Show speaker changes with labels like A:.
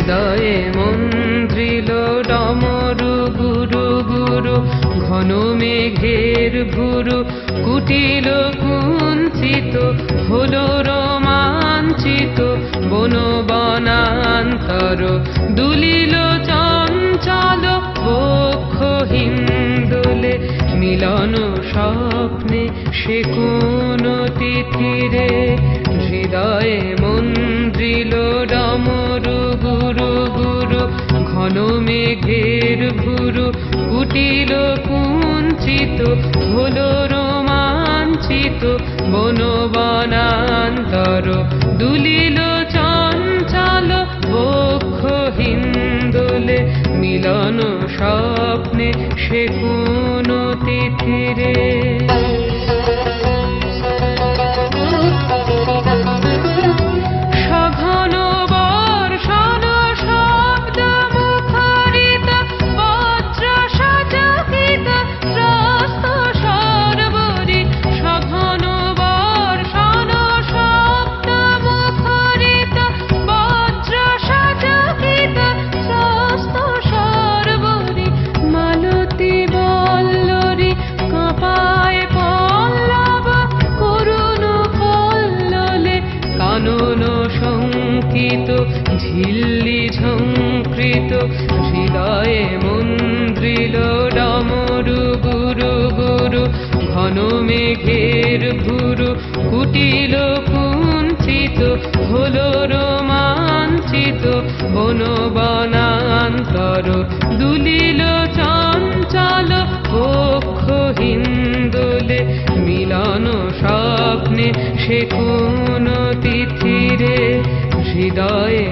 A: হৃদয়ে মন্দ্রিল ডমরু গুরু গুরু, ঘন মেঘের ভুরু কুটিল কুঞ্চিত, হলো রোমাঞ্চিত বন বনান্তর। দুলিল চঞ্চল বক্ষ হিন্দোলে, মিলন স্বপ্নে সে কোন তিথিরে। হৃদয়ে মন্দ্রিল ডমরু গুরু গুরু, ঘন মেঘের ভুরু কুটিল কুঞ্চিত, হলো রোমাঞ্চিত বন বনান্তর। দুলিল চঞ্চল বক্ষ হিন্দোলে, মিলন স্বপ্নে সে কোন তিথিরে। সঘন বর্ষণ শব্দ মুখরিত, বজ্র সচকিত ত্রস্ত সর্বরি। সঘন বর্ষণ শব্দ মুখরিত, বজ্র সচকিত ত্রস্ত সর্বরি। মালতী বল্লরী কাঁপায় পল্লব করুণ কল্লোলে, কানন শঙ্কিত ঝিল্লি ঝঙ্কৃত। হৃদয়ে মন্দ্রিল ডমরু গুরু গুরু, ঘন মেঘের ভুরু কুটিল কুঞ্চিত, হলো রোমাঞ্চিত বন বনান্তর। দুলিল চঞ্চল বক্ষ হিন্দোলে, মিলন স্বপ্নে সে কোন তিথিরে। হৃদয়ে